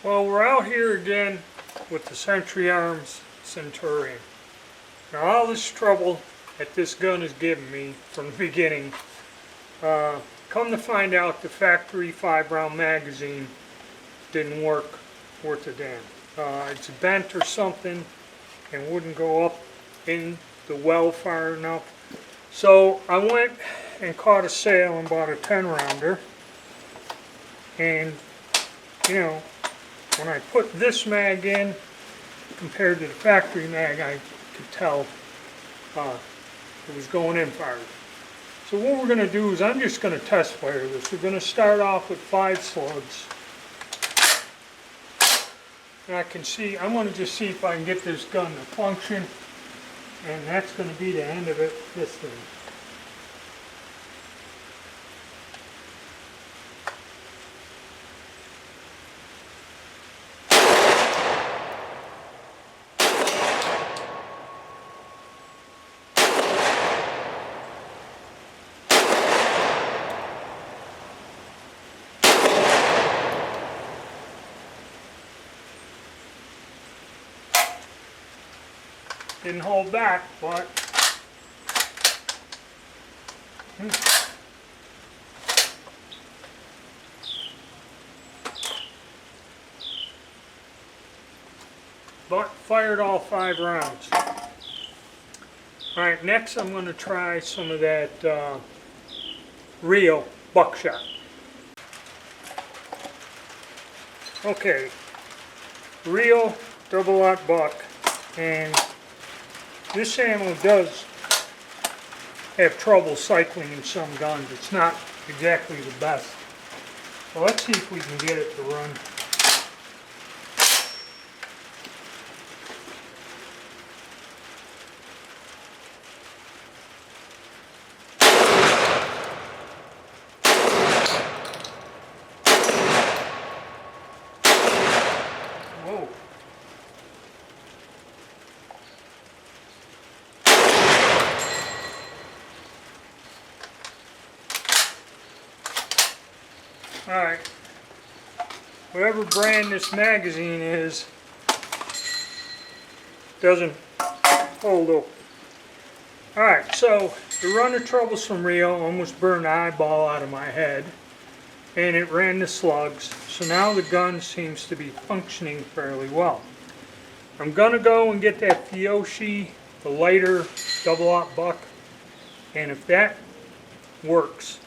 Well, we're out here again with the Century Arms Centurion. Now, all this trouble that this gun has given me from the beginning, come to find out the factory 5-round magazine didn't work worth a damn. It's bent or something and wouldn't go up in the well far enough. So I went and caught a sale and bought a 10-rounder. And, you know, when I put this mag in compared to the factory mag, I could tell it was going in farther. So what we're going to do is I'm just going to test fire this. We're going to start off with 5 slugs. And I'm going to just see if I can get this gun to function. And that's going to be the end of it, this thing. Didn't hold back, but fired all 5 rounds. Alright, next I'm going to try some of that real buckshot. Okay, real double-aught buck, and this ammo does have trouble cycling in some guns. It's not exactly the best. So let's see if we can get it to run. Whoa. Alright, whatever brand this magazine is, doesn't hold open. Alright, so the run of Troublesome Rio almost burned the eyeball out of my head, and it ran the slugs, so now the gun seems to be functioning fairly well. I'm going to go and get that Finaly, the lighter double-aught buck, and if that works,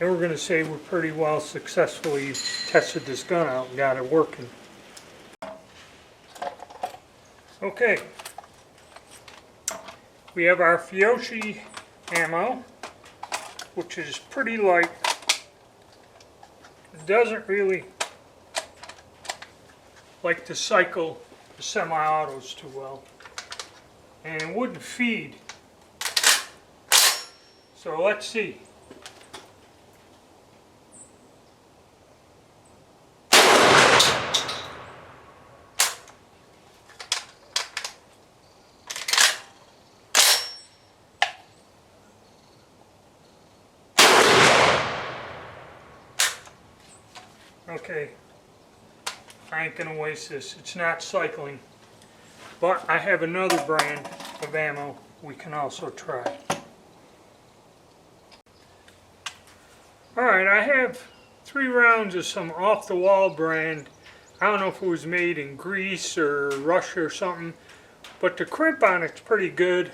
and we're going to say we're pretty well successfully tested this gun out and got it working. Okay, we have our Finaly ammo, which is pretty light. It doesn't really like to cycle the semi-autos too well, and it wouldn't feed. So let's see. Okay, I ain't gonna waste this. It's not cycling, but I have another brand of ammo we can also try. Alright, I have 3 rounds of some off-the-wall brand. I don't know if it was made in Greece or Russia or something, but the crimp on it's pretty good,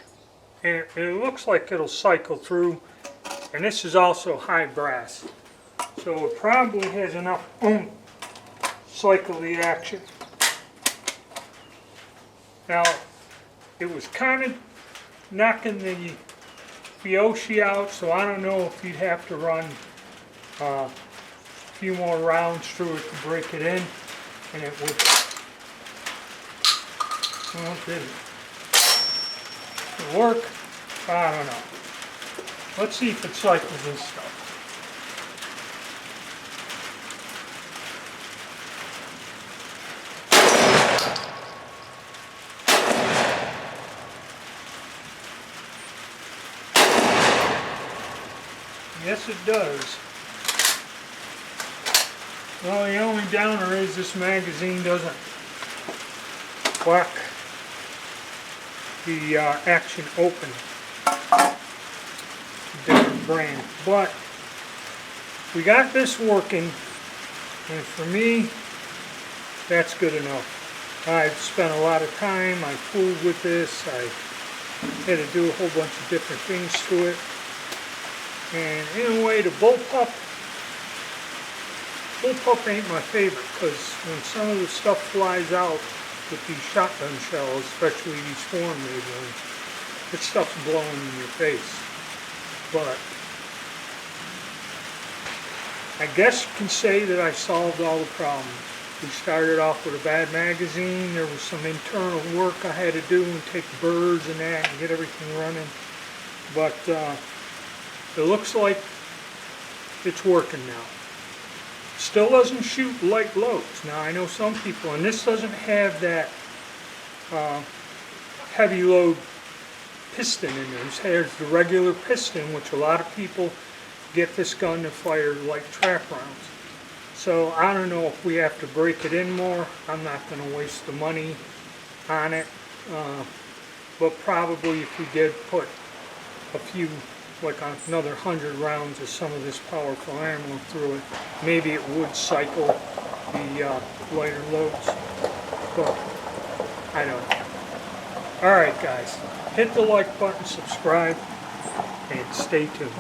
and it looks like it'll cycle through, and this is also high brass. So it probably has enough cycle the action. Now, it was kind of knocking the Finaly out, so I don't know if you'd have to run a few more rounds through it to break it in, and it would. Well, it didn't. It'll work? I don't know. Let's see if it cycles this stuff. Yes, it does. Well, the only downer is this magazine doesn't whack the Action Open. Different brand. But we got this working, and for me, that's good enough. I've spent a lot of time, I fooled with this, I had to do a whole bunch of different things to it. And in a way, the bullpup ain't my favorite, because when some of the stuff flies out with these shotgun shells, especially these foreign-made ones, this stuff's blowing in your face. But I guess you can say that I solved all the problems. We started off with a bad magazine. There was some internal work I had to do and take birds and that and get everything running. But it looks like it's working now. Still doesn't shoot light loads. Now I know some people, and this doesn't have that heavy load piston in there. This has the regular piston, which a lot of people get this gun to fire like trap rounds. So I don't know if we have to break it in more. I'm not going to waste the money on it. But probably if we did put a few, like another 100 rounds of some of this powerful ammo through it, maybe it would cycle the lighter loads. But I don't know. Alright guys, hit the like button, subscribe, and stay tuned.